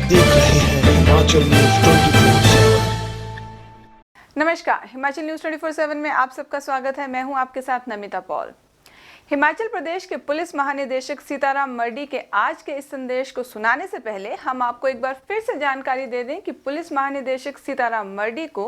देख रहे हैं हिमाचल न्यूज 24/7। नमस्कार, हिमाचल न्यूज 24/7 में आप सबका स्वागत है। मैं हूं आपके साथ नमिता पॉल। हिमाचल प्रदेश के पुलिस महानिदेशक सीताराम मरडी के आज के इस संदेश को सुनाने से पहले हम आपको एक बार फिर से जानकारी दे दें कि पुलिस महानिदेशक सीताराम मरडी को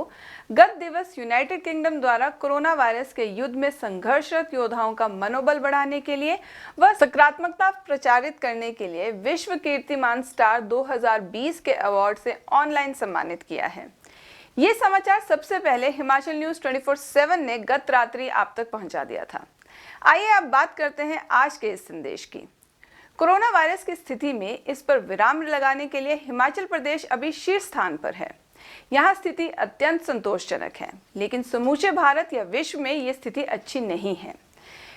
गत दिवस यूनाइटेड किंगडम द्वारा कोरोना वायरस के युद्ध में संघर्षरत योद्धाओं का मनोबल बढ़ाने के लिए व सकारात्मकता प्रचारित करने के लिए विश्व कीर्तिमान स्टार 2020 के अवार्ड से ऑनलाइन सम्मानित किया है। ये समाचार सबसे पहले हिमाचल न्यूज 24/7 ने गत रात्रि आप तक पहुंचा दिया था। आइए अब बात करते हैं आज के इस संदेश की। कोरोना वायरस की स्थिति में इस पर विराम लगाने के लिए हिमाचल प्रदेश अभी शीर्ष स्थान पर है। यहाँ स्थिति अत्यंत संतोषजनक है, लेकिन समूचे भारत या विश्व में ये स्थिति अच्छी नहीं है।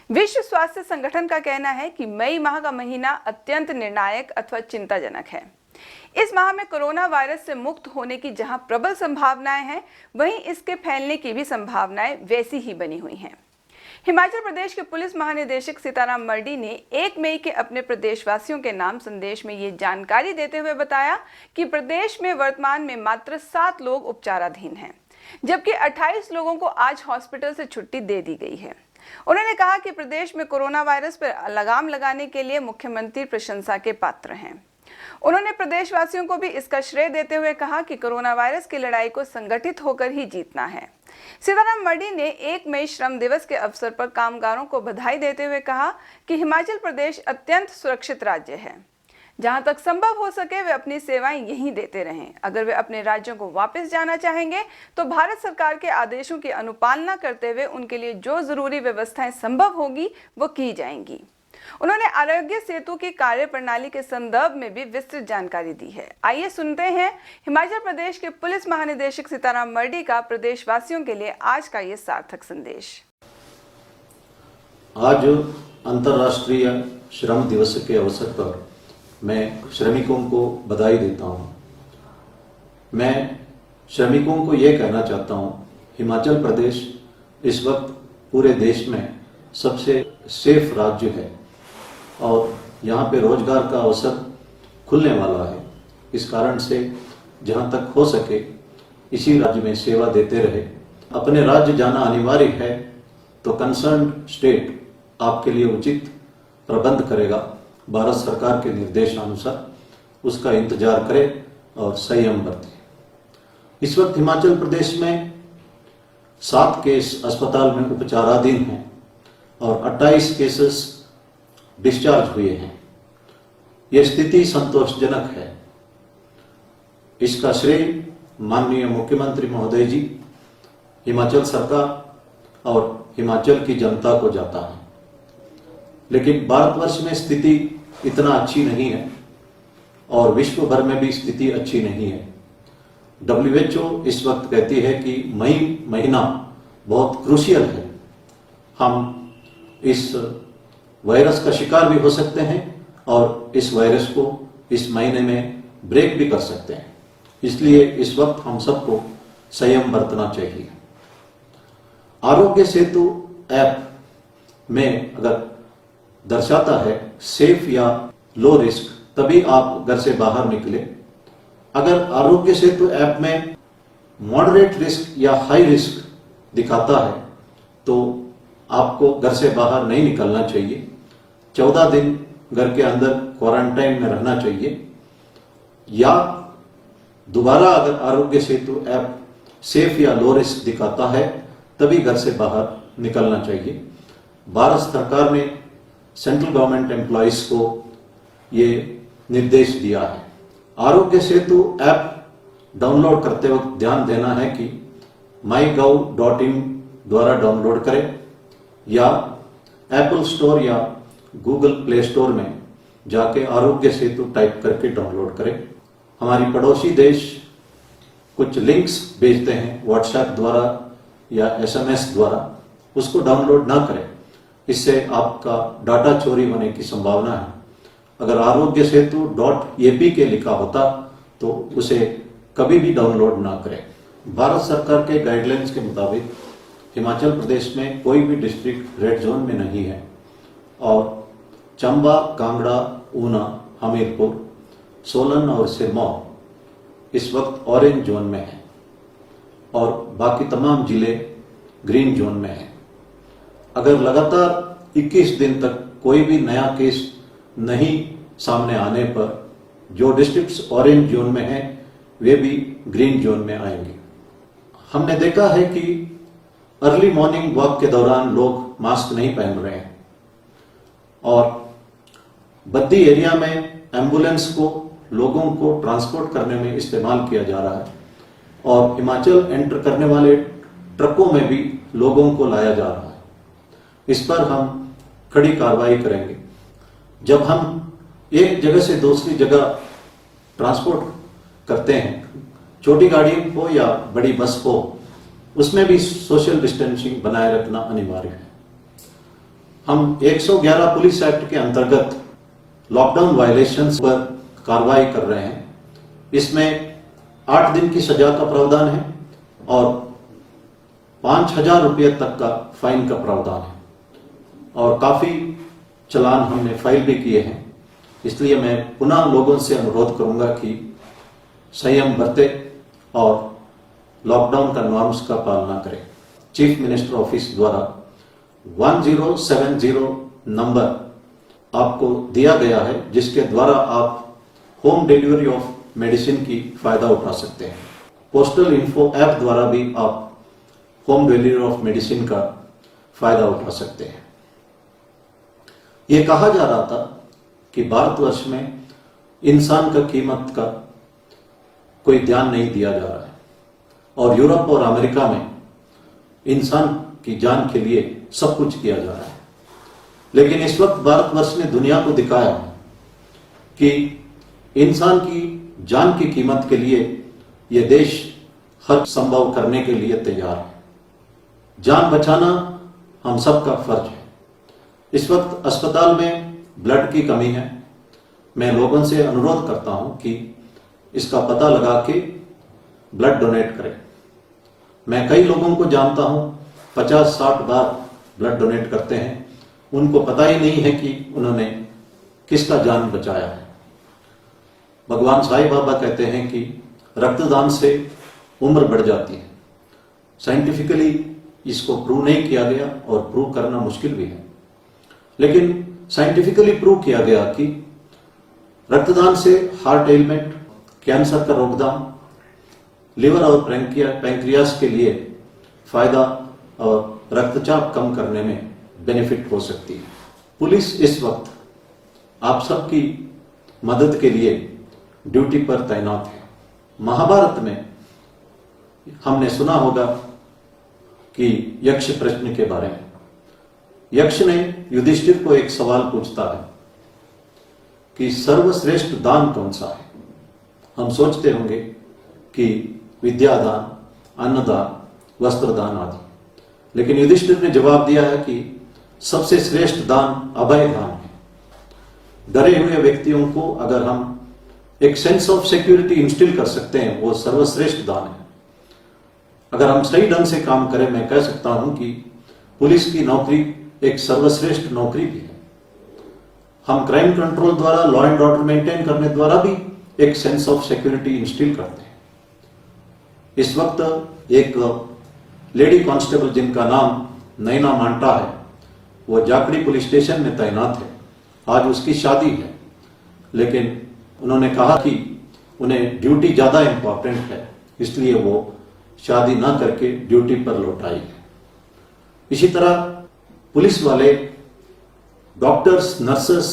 विश्व स्वास्थ्य संगठन का कहना है कि मई माह का महीना अत्यंत निर्णायक अथवा चिंताजनक है। इस माह में कोरोना वायरस से मुक्त होने की जहां प्रबल संभावनाएं हैं, वहीं इसके फैलने की भी संभावनाएं वैसी ही बनी हुई हैं। हिमाचल प्रदेश के पुलिस महानिदेशक सीताराम मरडी ने 1 मई के अपने प्रदेशवासियों के नाम संदेश में ये जानकारी देते हुए बताया कि प्रदेश में वर्तमान में मात्र 7 लोग उपचाराधीन हैं, जबकि 28 लोगों को आज हॉस्पिटल से छुट्टी दे दी गई है। उन्होंने कहा कि प्रदेश में कोरोना वायरस पर लगाम लगाने के लिए मुख्यमंत्री प्रशंसा के पात्र हैं। उन्होंने प्रदेशवासियों को भी इसका श्रेय देते हुए कहा कि कोरोना वायरस की लड़ाई को संगठित होकर ही जीतना है। सीताराम मरडी ने 1 मई श्रम दिवस के अवसर पर कामगारों को बधाई देते हुए कहा कि हिमाचल प्रदेश अत्यंत सुरक्षित राज्य है। जहां तक संभव हो सके वे अपनी सेवाएं यहीं देते रहें। अगर वे अपने राज्यों को वापस जाना चाहेंगे तो भारत सरकार के आदेशों की अनुपालना करते हुए उनके लिए जो जरूरी व्यवस्थाएं संभव होगी वो की जाएंगी। उन्होंने आरोग्य सेतु की कार्य प्रणाली के संदर्भ में भी विस्तृत जानकारी दी है। आइए सुनते हैं हिमाचल प्रदेश के पुलिस महानिदेशक सीताराम मरडी का प्रदेशवासियों के लिए आज का ये सार्थक संदेश। आज अंतर्राष्ट्रीय श्रम दिवस के अवसर पर मैं श्रमिकों को बधाई देता हूं। मैं श्रमिकों को ये कहना चाहता हूं, हिमाचल प्रदेश इस वक्त पूरे देश में सबसे सेफ राज्य है और यहाँ पे रोजगार का अवसर खुलने वाला है। इस कारण से जहाँ तक हो सके इसी राज्य में सेवा देते रहे। अपने राज्य जाना अनिवार्य है तो कंसर्न स्टेट आपके लिए उचित प्रबंध करेगा। भारत सरकार के निर्देशानुसार उसका इंतजार करें और संयम बरतें। इस वक्त हिमाचल प्रदेश में 7 केस अस्पताल में उपचाराधीन हैं और 28 केसेस डिस्चार्ज हुए हैं। यह स्थिति संतोषजनक है। इसका श्रेय माननीय मुख्यमंत्री महोदय जी, हिमाचल सरकार और हिमाचल की जनता को जाता है। लेकिन भारतवर्ष में स्थिति इतना अच्छी नहीं है और विश्व भर में भी स्थिति अच्छी नहीं है। WHO इस वक्त कहती है कि मई महीना बहुत क्रूशियल है। हम इस वायरस का शिकार भी हो सकते हैं और इस वायरस को इस महीने में ब्रेक भी कर सकते हैं। इसलिए इस वक्त हम सबको संयम बरतना चाहिए। आरोग्य सेतु ऐप में अगर दर्शाता है सेफ या लो रिस्क, तभी आप घर से बाहर निकले। अगर आरोग्य सेतु ऐप में मॉडरेट रिस्क या हाई रिस्क दिखाता है तो आपको घर से बाहर नहीं निकलना चाहिए। 14 दिन घर के अंदर क्वारंटाइन में रहना चाहिए, या दोबारा अगर आरोग्य सेतु ऐप सेफ या लो रिस्क दिखाता है तभी घर से बाहर निकलना चाहिए। भारत सरकार ने सेंट्रल गवर्नमेंट एम्प्लॉइज को ये निर्देश दिया है। आरोग्य सेतु ऐप डाउनलोड करते वक्त ध्यान देना है कि mygov.in द्वारा डाउनलोड करें या एप्पल स्टोर या गूगल प्ले स्टोर में जाके आरोग्य सेतु टाइप करके डाउनलोड करें। हमारी पड़ोसी देश कुछ लिंक्स भेजते हैं व्हाट्सएप द्वारा या SMS द्वारा, उसको डाउनलोड ना करें। इससे आपका डाटा चोरी होने की संभावना है। अगर आरोग्य सेतु .ap के लिखा होता तो उसे कभी भी डाउनलोड ना करें। भारत सरकार के गाइडलाइंस के मुताबिक हिमाचल प्रदेश में कोई भी डिस्ट्रिक्ट रेड जोन में नहीं है और चंबा, कांगड़ा, ऊना, हमीरपुर, सोलन और सिरमौर इस वक्त ऑरेंज जोन में हैं और बाकी तमाम जिले ग्रीन जोन में हैं। अगर लगातार 21 दिन तक कोई भी नया केस नहीं सामने आने पर जो डिस्ट्रिक्ट्स ऑरेंज जोन में हैं वे भी ग्रीन जोन में आएंगे। हमने देखा है कि अर्ली मॉर्निंग वॉक के दौरान लोग मास्क नहीं पहन रहे हैं और बद्दी एरिया में एम्बुलेंस को लोगों को ट्रांसपोर्ट करने में इस्तेमाल किया जा रहा है और हिमाचल एंटर करने वाले ट्रकों में भी लोगों को लाया जा रहा है। इस पर हम कड़ी कार्रवाई करेंगे। जब हम एक जगह से दूसरी जगह ट्रांसपोर्ट करते हैं, छोटी गाड़ी हो या बड़ी बस हो, उसमें भी सोशल डिस्टेंसिंग बनाए रखना अनिवार्य है। हम 111 पुलिस एक्ट के अंतर्गत लॉकडाउन वायलेशंस पर कार्रवाई कर रहे हैं। इसमें 8 दिन की सजा का प्रावधान है और 5,000 रुपये तक का फाइन का प्रावधान है और काफी चालान हमने फाइल भी किए हैं। इसलिए मैं पुनः लोगों से अनुरोध करूंगा कि संयम बरते और लॉकडाउन का नॉर्म्स का पालना करें। चीफ मिनिस्टर ऑफिस द्वारा 1070 नंबर आपको दिया गया है जिसके द्वारा आप होम डिलीवरी ऑफ मेडिसिन की फायदा उठा सकते हैं। पोस्टल इन्फो ऐप द्वारा भी आप होम डिलीवरी ऑफ मेडिसिन का फायदा उठा सकते हैं। यह कहा जा रहा था कि भारतवर्ष में इंसान का कीमत का कोई ध्यान नहीं दिया जा रहा है और यूरोप और अमेरिका में इंसान की जान के लिए सब कुछ किया जा रहा है। लेकिन इस वक्त भारतवर्ष ने दुनिया को दिखाया कि इंसान की जान की कीमत के लिए यह देश हर संभव करने के लिए तैयार है। जान बचाना हम सबका फर्ज है। इस वक्त अस्पताल में ब्लड की कमी है। मैं लोगों से अनुरोध करता हूं कि इसका पता लगा के ब्लड डोनेट करें। मैं कई लोगों को जानता हूं 50-60 बार ब्लड डोनेट करते हैं, उनको पता ही नहीं है कि उन्होंने किसका जान बचाया है। भगवान साईं बाबा कहते हैं कि रक्तदान से उम्र बढ़ जाती है। साइंटिफिकली इसको प्रूव नहीं किया गया और प्रूव करना मुश्किल भी है, लेकिन साइंटिफिकली प्रूव किया गया कि रक्तदान से हार्ट एलिमेंट, कैंसर का रोकथाम, लिवर और पैंक्रियास के लिए फायदा और रक्तचाप कम करने में बेनिफिट हो सकती है। पुलिस इस वक्त आप सबकी मदद के लिए ड्यूटी पर तैनात है। महाभारत में हमने सुना होगा कि यक्ष प्रश्न के बारे में। यक्ष ने युधिष्ठिर को एक सवाल पूछता है कि सर्वश्रेष्ठ दान कौन सा है। हम सोचते होंगे कि विद्यादान, अन्नदान, वस्त्रदान आदि, लेकिन युधिष्ठिर ने जवाब दिया है कि सबसे श्रेष्ठ दान अभय दान है। डरे हुए व्यक्तियों को अगर हम एक सेंस ऑफ सिक्योरिटी इंस्टिल कर सकते हैं, वो सर्वश्रेष्ठ दान है। अगर हम सही ढंग से काम करें, मैं कह सकता हूं कि पुलिस की नौकरी एक सर्वश्रेष्ठ नौकरी भी है। हम क्राइम कंट्रोल द्वारा लॉ एंड ऑर्डर मेंटेन करने द्वारा भी एक सेंस ऑफ सिक्योरिटी इंस्टिल करते हैं। इस वक्त एक लेडी कांस्टेबल जिनका नाम नैना मांटा है, वो जाखड़ी पुलिस स्टेशन में तैनात है। आज उसकी शादी है, लेकिन उन्होंने कहा कि उन्हें ड्यूटी ज्यादा इंपॉर्टेंट है, इसलिए वो शादी ना करके ड्यूटी पर लौट आई है। इसी तरह पुलिस वाले, डॉक्टर्स, नर्सेस,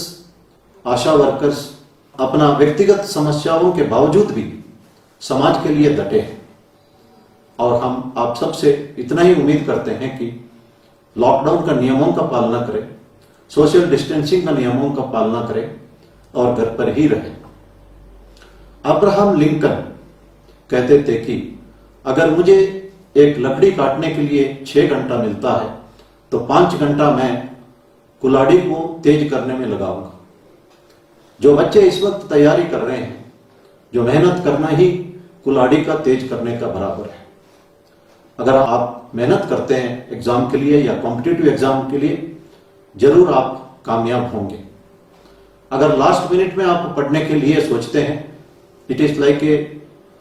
आशा वर्कर्स अपना व्यक्तिगत समस्याओं के बावजूद भी समाज के लिए डटे हैं और हम आप सबसे इतना ही उम्मीद करते हैं कि लॉकडाउन का नियमों का पालना करें, सोशल डिस्टेंसिंग का नियमों का पालना करें और घर पर ही रहें। अब्राहम लिंकन कहते थे कि अगर मुझे एक लकड़ी काटने के लिए 6 घंटा मिलता है तो 5 घंटा मैं कुल्हाड़ी को तेज करने में लगाऊंगा। जो बच्चे इस वक्त तैयारी कर रहे हैं, जो मेहनत करना ही कुल्हाड़ी का तेज करने का बराबर है। अगर आप मेहनत करते हैं एग्जाम के लिए या कॉम्पिटिटिव एग्जाम के लिए, जरूर आप कामयाब होंगे। अगर लास्ट मिनट में आप पढ़ने के लिए सोचते हैं, it is like a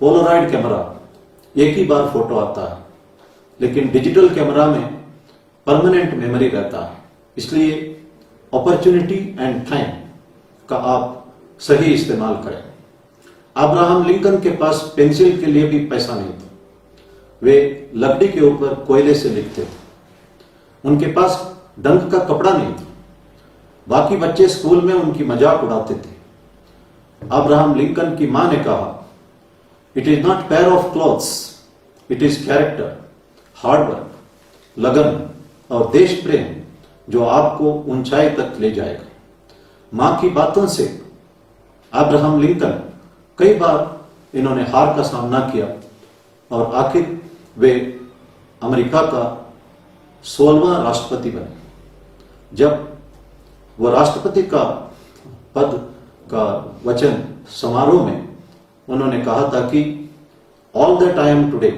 Polaroid camera एक ही बार फोटो आता है, लेकिन डिजिटल कैमरा में परमानेंट मेमोरी रहता है। इसलिए अपॉर्चुनिटी एंड टाइम का आप सही इस्तेमाल करें। अब्राहम लिंकन के पास पेंसिल के लिए भी पैसा नहीं था, वे लकड़ी के ऊपर कोयले से लिखते थे। उनके पास डंक का कपड़ा नहीं था, बाकी बच्चे स्कूल में उनकी मजाक उड़ाते थे। अब्राहम लिंकन की मां ने कहा, it is not pair of clothes, it is character, hard work, लगन और देश प्रेम जो आपको ऊंचाई तक ले जाएगा। मां की बातों से अब्राहम लिंकन कई बार इन्होंने हार का सामना किया और आखिर वे अमेरिका का 16वां राष्ट्रपति बने। जब वह राष्ट्रपति का पद का वचन समारोह में उन्होंने कहा था कि all that I am today,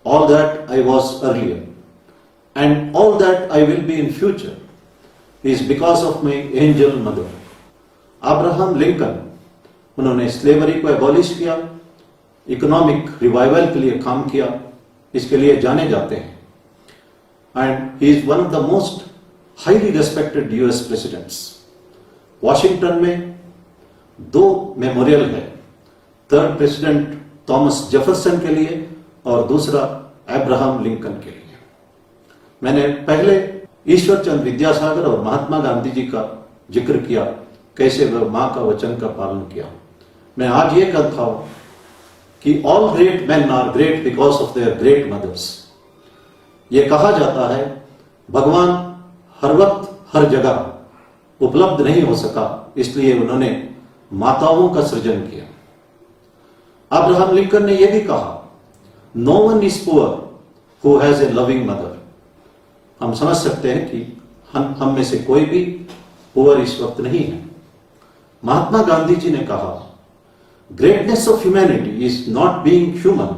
all that I was earlier and all that I will be in future is because of my angel mother. Abraham Lincoln, उन्होंने स्लेवरी को एबॉलिश किया, इकोनॉमिक रिवाइवल के लिए काम किया, इसके लिए जाने जाते हैं। And he is one of the most highly respected US presidents. Washington में 2 मेमोरियल है, थर्ड प्रेसिडेंट थॉमस जेफरसन के लिए और दूसरा अब्राहम लिंकन के लिए। मैंने पहले ईश्वर चंद्र विद्यासागर और महात्मा गांधी जी का जिक्र किया, कैसे वह मां का वचन का पालन किया। मैं आज ये कहता हूं कि all great man are great because of their great mothers. ये कहा जाता है भगवान हर वक्त हर जगह उपलब्ध नहीं हो सका, इसलिए उन्होंने माताओं का सृजन किया। अब्राहम लिंकन ने यह भी कहा, no one is poor who has a loving mother. हम समझ सकते हैं कि हम में से कोई भी पुअर इस वक्त नहीं है। महात्मा गांधी जी ने कहा, greatness of humanity is not being human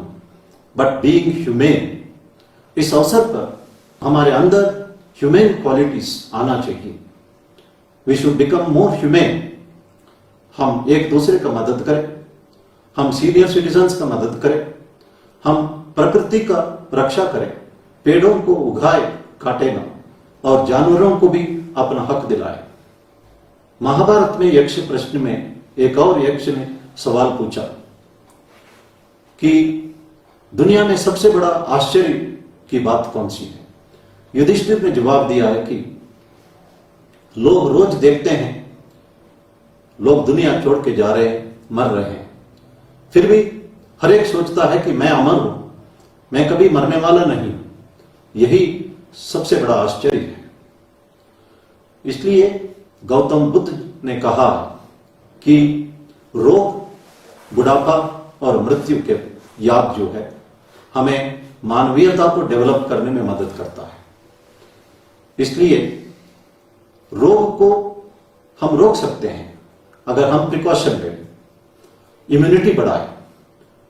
but being humane. इस अवसर पर हमारे अंदर ह्यूमेन क्वालिटीज आना चाहिए। We should become more humane. हम एक दूसरे का मदद करें, हम सीनियर सिटीजन्स का मदद करें, हम प्रकृति का रक्षा करें, पेड़ों को उगाए काटे ना और जानवरों को भी अपना हक दिलाए। महाभारत में यक्ष प्रश्न में एक और यक्ष ने सवाल पूछा कि दुनिया में सबसे बड़ा आश्चर्य की बात कौन सी है। युधिष्ठिर ने जवाब दिया है कि लोग रोज देखते हैं लोग दुनिया छोड़ के जा रहे हैं, मर रहे हैं, फिर भी हर एक सोचता है कि मैं अमर हूं, मैं कभी मरने वाला नहीं। यही सबसे बड़ा आश्चर्य है। इसलिए गौतम बुद्ध ने कहा कि रोग, बुढ़ापा और मृत्यु के याद जो है हमें मानवीयता को डेवलप करने में मदद करता है। इसलिए रोग को हम रोक सकते हैं अगर हम प्रिकॉशन लें, इम्यूनिटी बढ़ाएं।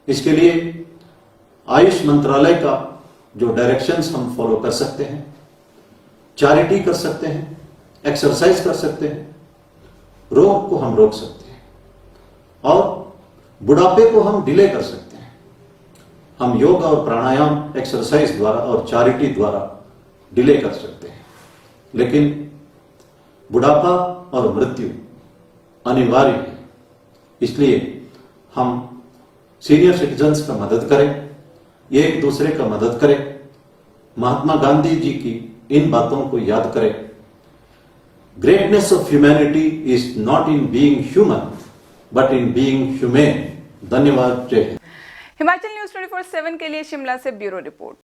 इसके लिए आयुष मंत्रालय का जो डायरेक्शंस हम फॉलो कर सकते हैं, चैरिटी कर सकते हैं, एक्सरसाइज कर सकते हैं, रोग को हम रोक सकते हैं और बुढ़ापे को हम डिले कर सकते हैं। हम योग और प्राणायाम, एक्सरसाइज द्वारा और चैरिटी द्वारा डिले कर सकते हैं, लेकिन बुढ़ापा और मृत्यु अनिवार्य है। इसलिए हम सीनियर सिटीजन्स का मदद करें, एक दूसरे का मदद करें, महात्मा गांधी जी की इन बातों को याद करें। Greatness of humanity is not in being human but in being humane. धन्यवाद। जय हिंद। हिमाचल न्यूज 24/7 के लिए शिमला से ब्यूरो रिपोर्ट।